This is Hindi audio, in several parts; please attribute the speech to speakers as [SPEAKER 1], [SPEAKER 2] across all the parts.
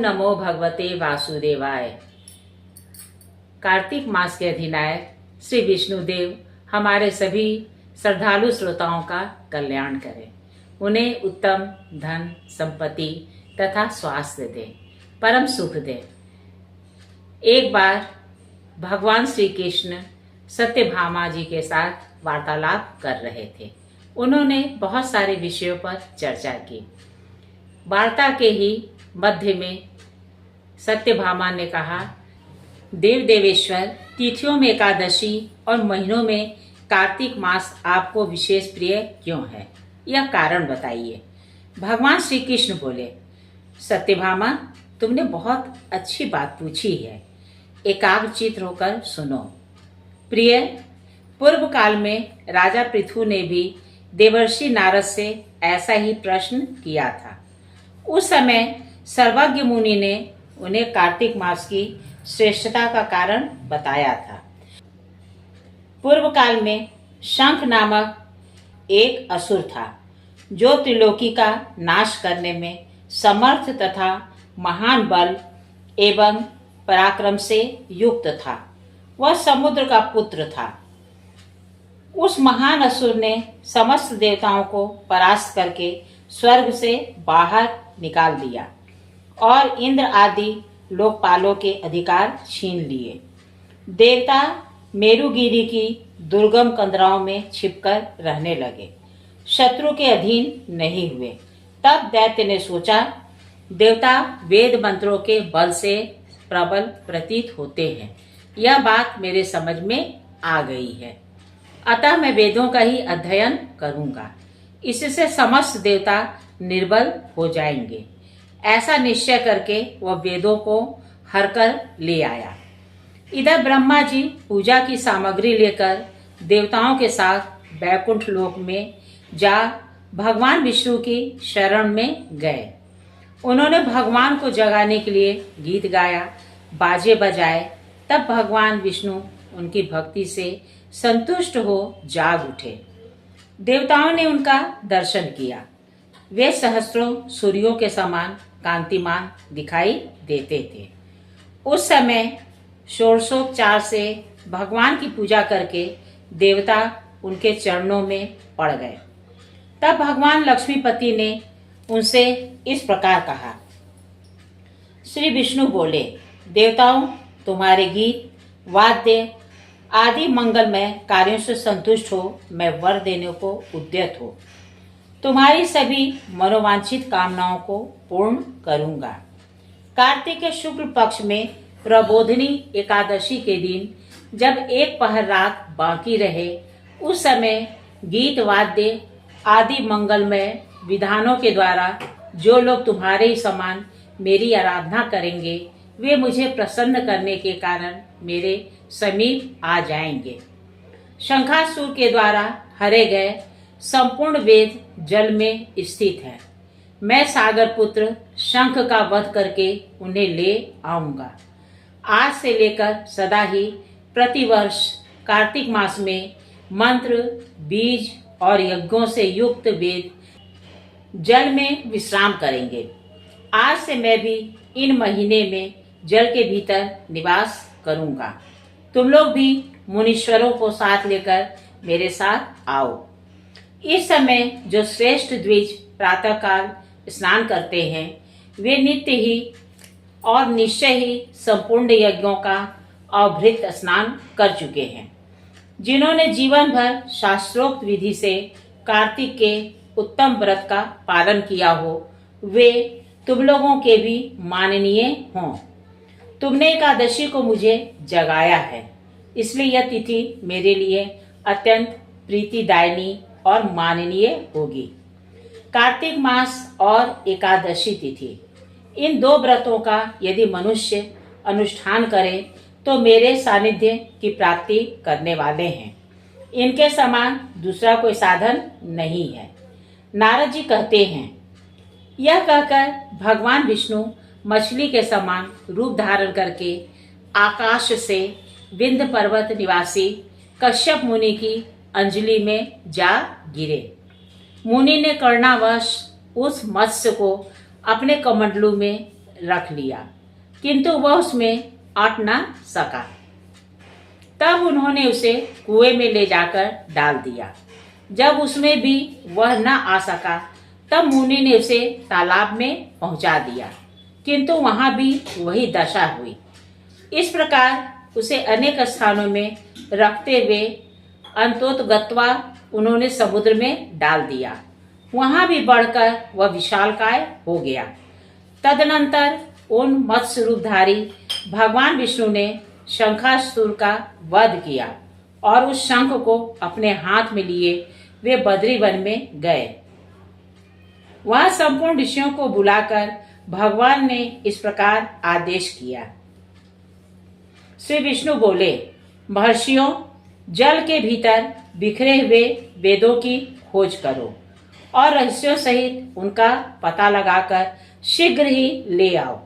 [SPEAKER 1] नमो भगवते वासुदेवाय। कार्तिक मास के अधिनायक श्री विष्णुदेव हमारे सभी श्रद्धालु श्रोताओं का कल्याण करें, उन्हें उत्तम धन संपत्ति तथा स्वास्थ्य दें, परम सुख दें। एक बार भगवान श्री कृष्ण सत्यभामा जी के साथ वार्तालाप कर रहे थे। उन्होंने बहुत सारे विषयों पर चर्चा की। वार्ता के ही मध्य में सत्यभामा ने कहा, देव देवेश्वर, तिथियों में एकादशी और महीनों में कार्तिक मास आपको विशेष प्रिय क्यों है? यह कारण बताइए। भगवान श्री कृष्ण बोले, सत्यभामा, तुमने बहुत अच्छी बात पूछी है, एकाग्रचित्त होकर सुनो। प्रिय, पूर्व काल में राजा पृथु ने भी देवर्षि नारद से ऐसा ही प्रश्न किया था। उस समय सर्वज्ञ मुनि ने उन्हें कार्तिक मास की श्रेष्ठता का कारण बताया था। पूर्व काल में शंख नामक एक असुर था, जो त्रिलोकी का नाश करने में समर्थ तथा महान बल एवं पराक्रम से युक्त था। वह समुद्र का पुत्र था। उस महान असुर ने समस्त देवताओं को परास्त करके स्वर्ग से बाहर निकाल दिया और इंद्र आदि लोकपालों के अधिकार छीन लिए। देवता मेरुगिरी की दुर्गम कंदराओं में छिपकर रहने लगे, शत्रु के अधीन नहीं हुए। तब दैत्य ने सोचा, देवता वेद मंत्रों के बल से प्रबल प्रतीत होते हैं, यह बात मेरे समझ में आ गई है, अतः मैं वेदों का ही अध्ययन करूंगा। इससे समस्त देवता निर्बल हो जाएंगे। ऐसा निश्चय करके वह वेदों को हरकर ले आया। इधर ब्रह्मा जी पूजा की सामग्री लेकर देवताओं के साथ बैकुंठ लोक में जा भगवान विष्णु की शरण में गए। उन्होंने भगवान को जगाने के लिए गीत गाया, बाजे बजाए। तब भगवान विष्णु उनकी भक्ति से संतुष्ट हो जाग उठे। देवताओं ने उनका दर्शन किया। वे सहस्त्रों सूर्यों के समान कांतिमान दिखाई देते थे। उस समय षोडशोपचार से भगवान की पूजा करके देवता उनके चरणों में पड़ गए। तब भगवान लक्ष्मीपति ने उनसे इस प्रकार कहा। श्री विष्णु बोले, देवताओं, तुम्हारे गीत वाद्य आदि मंगलमय कार्यों से संतुष्ट हो मैं वर देने को उद्यत हो। तुम्हारी सभी मनोवांछित कामनाओं को पूर्ण करूंगा। कार्तिक के शुक्ल पक्ष में प्रबोधिनी एकादशी के दिन जब एक पहर रात बाकी रहे, उस समय गीत वाद्य आदि मंगलमय विधानों के द्वारा जो लोग तुम्हारे ही समान मेरी आराधना करेंगे, वे मुझे प्रसन्न करने के कारण मेरे समीप आ जाएंगे। शंखासुर के द्वारा हरे गए संपूर्ण वेद जल में स्थित है। मैं सागर पुत्र शंख का वध करके उन्हें ले आऊंगा। आज से लेकर सदा ही प्रतिवर्ष कार्तिक मास में मंत्र, बीज और यज्ञों से युक्त वेद जल में विश्राम करेंगे। आज से मैं भी इन महीने में जल के भीतर निवास करूंगा। तुम लोग भी मुनीश्वरों को साथ लेकर मेरे साथ आओ। इस समय जो श्रेष्ठ द्विज प्रातःकाल स्नान करते हैं, वे नित्य ही और निश्चय ही संपूर्ण यज्ञों का अभृत स्नान कर चुके हैं। जिन्होंने जीवन भर शास्त्रोक्त विधि से कार्तिक के उत्तम व्रत का पालन किया हो, वे तुम लोगों के भी माननीय हों। तुमने एकादशी को मुझे जगाया है, इसलिए यह तिथि मेरे लिए अत्यंत प्रीतिदायिनी और माननीय होगी। कार्तिक मास और एकादशी तिथि, इन दो व्रतों का यदि मनुष्य अनुष्ठान करे तो मेरे सानिध्य की प्राप्ति करने वाले हैं। इनके समान दूसरा कोई साधन नहीं है। नारद जी कहते हैं, यह कहकर भगवान विष्णु मछली के समान रूप धारण करके आकाश से विंध्य पर्वत निवासी कश्यप मुनि की अंजलि में जा गिरे। मुनि ने करुणावश उस मत्स्य को अपने कमंडलू में रख लिया, किंतु वह उसमें अट न सका। तब उन्होंने उसे कुएं में ले जाकर डाल दिया। जब उसमें भी वह न आ सका, तब मुनि ने उसे तालाब में पहुंचा दिया, किंतु वहां भी वही दशा हुई। इस प्रकार उसे अनेक स्थानों में रखते हुए अंतोतगत्वा उन्होंने समुद्र में डाल दिया। वहां भी बढ़कर वह विशालकाय हो गया। तदनंतर उन मत्स्य रूपधारी भगवान विष्णु ने शंखासुर का वध किया और उस शंख को अपने हाथ में लिए वे बद्री वन में गए। वहां संपूर्ण ऋषियों को बुलाकर भगवान ने इस प्रकार आदेश किया। श्री विष्णु बोले, महर्षियों, जल के भीतर बिखरे हुए वेदों की खोज करो और रहस्यों सहित उनका पता लगाकर शीघ्र ही ले आओ।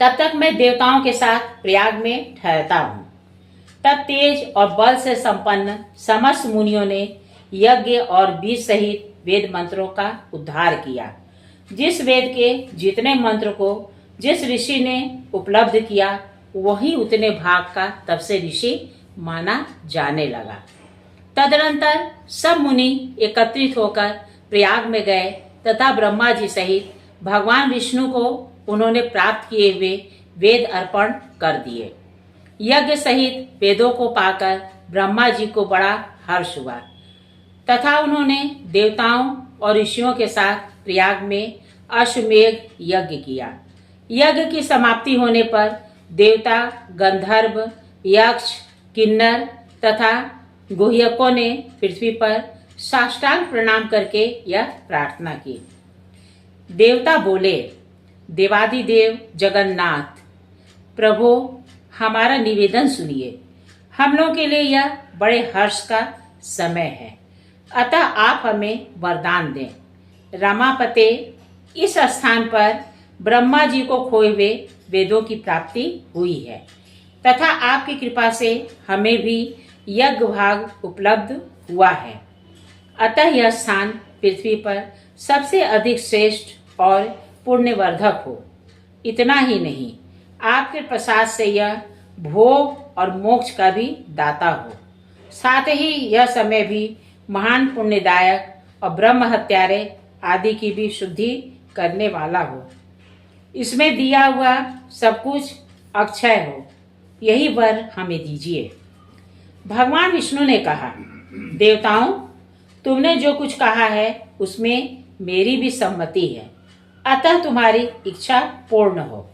[SPEAKER 1] तब तक मैं देवताओं के साथ प्रयाग में ठहरता हूँ। तब तेज और बल से संपन्न समस्त मुनियों ने यज्ञ और बीज सहित वेद मंत्रों का उद्धार किया। जिस वेद के जितने मंत्र को जिस ऋषि ने उपलब्ध किया, वही उतने भाग का तब से ऋषि माना जाने लगा। तदनंतर सब मुनि एकत्रित होकर प्रयाग में गए तथा ब्रह्मा जी सहित भगवान विष्णु को उन्होंने प्राप्त किए हुए वेद अर्पण कर दिए। यज्ञ सहित वेदों को पाकर ब्रह्मा जी को बड़ा हर्ष हुआ तथा उन्होंने देवताओं और ऋषियों के साथ प्रयाग में अश्वमेध यज्ञ किया। यज्ञ की समाप्ति होने पर देवता, गंधर्व, यक्ष, किन्नर तथा गुह्यकों ने पृथ्वी पर साष्टांग प्रणाम करके यह प्रार्थना की। देवता बोले, देवादिदेव जगन्नाथ प्रभु, हमारा निवेदन सुनिए। हम लोगों के लिए यह बड़े हर्ष का समय है, अतः आप हमें वरदान दें। रमापते, इस स्थान पर ब्रह्मा जी को खोए हुए वेदों की प्राप्ति हुई है तथा आपकी कृपा से हमें भी यज्ञ भाग उपलब्ध हुआ है। अतः यह स्थान पृथ्वी पर सबसे अधिक श्रेष्ठ और पुण्यवर्धक हो। इतना ही नहीं, आपके प्रसाद से यह भोग और मोक्ष का भी दाता हो। साथ ही यह समय भी महान पुण्यदायक और ब्रह्म हत्यारे आदि की भी शुद्धि करने वाला हो। इसमें दिया हुआ सब कुछ अक्षय हो, यही वर हमें दीजिए। भगवान विष्णु ने कहा, देवताओं, तुमने जो कुछ कहा है उसमें मेरी भी सम्मति है, अतः तुम्हारी इच्छा पूर्ण हो।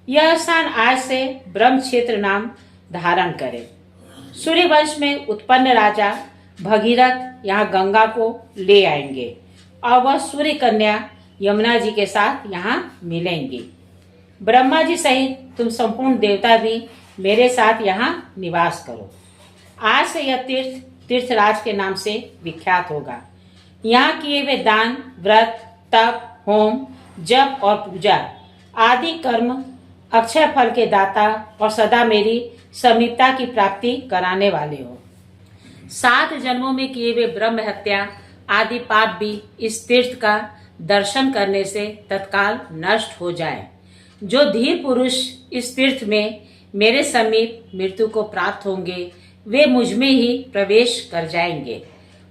[SPEAKER 1] यह स्थान आज से ब्रह्म क्षेत्र नाम धारण करे। सूर्यवंश में उत्पन्न राजा भगीरथ यहाँ गंगा को ले आएंगे और वह सूर्य कन्या यमुना जी के साथ यहाँ मिलेंगी। ब्रह्मा जी सहित तुम संपूर्ण देवता भी मेरे साथ यहाँ निवास करो। आज से यह तीर्थ तीर्थराज के नाम से विख्यात होगा। यहाँ किए हुए दान, व्रत, तप, होम, जप और पूजा आदि कर्म अक्षय फल के दाता और सदा मेरी समीपता की प्राप्ति कराने वाले हो। 7 जन्मों में किए हुए ब्रह्म हत्या आदि पाप भी इस तीर्थ का दर्शन करने से तत्काल नष्ट हो जाए। जो धीर पुरुष इस तीर्थ में मेरे समीप मृत्यु को प्राप्त होंगे, वे मुझ में ही प्रवेश कर जाएंगे।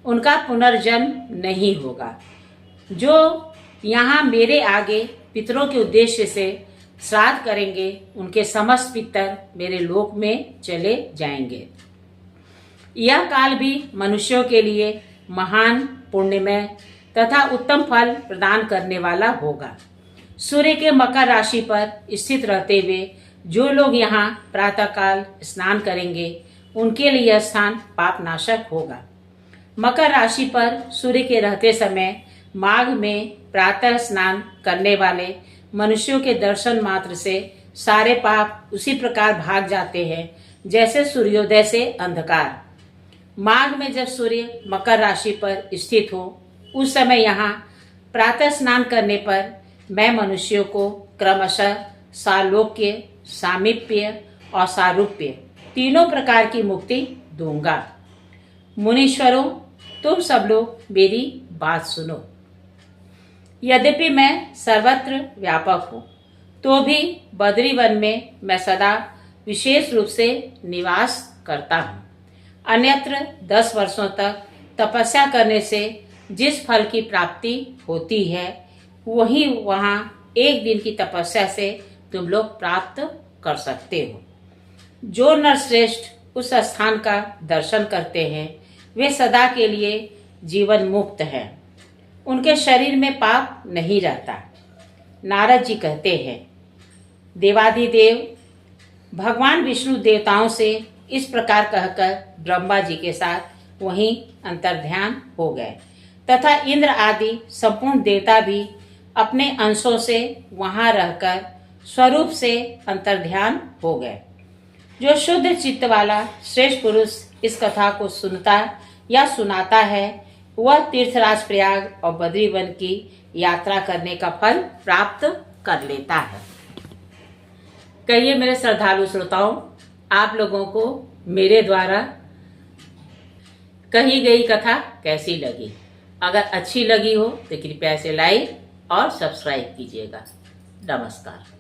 [SPEAKER 1] उनका पुनर्जन्म नहीं होगा। जो यहाँ मेरे आगे पितरों के उद्देश्य से श्राद्ध करेंगे, उनके समस्त पितर मेरे लोक में चले जाएंगे। यह काल भी मनुष्यों के लिए महान, पुण्यमय तथा उत्तम फल प्रदान करने वाला होगा। सूर्य के मकर राशि पर स्थित रहते हुए जो लोग यहाँ प्रातःकाल स्नान करेंगे, उनके लिए यह स्थान पाप नाशक होगा। मकर राशि पर सूर्य के रहते समय माघ में प्रातः स्नान करने वाले मनुष्यों के दर्शन मात्र से सारे पाप उसी प्रकार भाग जाते हैं जैसे सूर्योदय से अंधकार। माघ में जब सूर्य मकर राशि पर स्थित हो, उस समय यहाँ प्रातः स्नान करने पर मैं मनुष्यों को क्रमशः सालोक्य, सामीप्य और सारूप्य तीनों प्रकार की मुक्ति दूंगा। मुनीश्वरों, तुम सब लोग मेरी बात सुनो। यद्यपि मैं सर्वत्र व्यापक हूँ, तो भी बद्री वन में मैं सदा विशेष रूप से निवास करता हूँ। अन्यत्र 10 वर्षों तक तपस्या करने से जिस फल की प्राप्ति होती है, वही वहाँ एक दिन की तपस्या से तुम लोग प्राप्त कर सकते हो। जो नरश्रेष्ठ उस स्थान का दर्शन करते हैं, वे सदा के लिए जीवन मुक्त हैं। उनके शरीर में पाप नहीं रहता। नारद जी कहते हैं, देवाधिदेव भगवान विष्णु देवताओं से इस प्रकार कहकर ब्रह्मा जी के साथ वहीं अंतर्ध्यान हो गए तथा इंद्र आदि संपूर्ण देवता भी अपने अंशों से वहां रहकर स्वरूप से अंतर्ध्यान हो गए। जो शुद्ध चित्त वाला श्रेष्ठ पुरुष इस कथा को सुनता या सुनाता है, वह तीर्थराज प्रयाग और बद्रीवन की यात्रा करने का फल प्राप्त कर लेता है। कहिए मेरे श्रद्धालु श्रोताओं, आप लोगों को मेरे द्वारा कही गई कथा कैसी लगी? अगर अच्छी लगी हो तो कृपया इसे लाइक और सब्सक्राइब कीजिएगा। नमस्कार।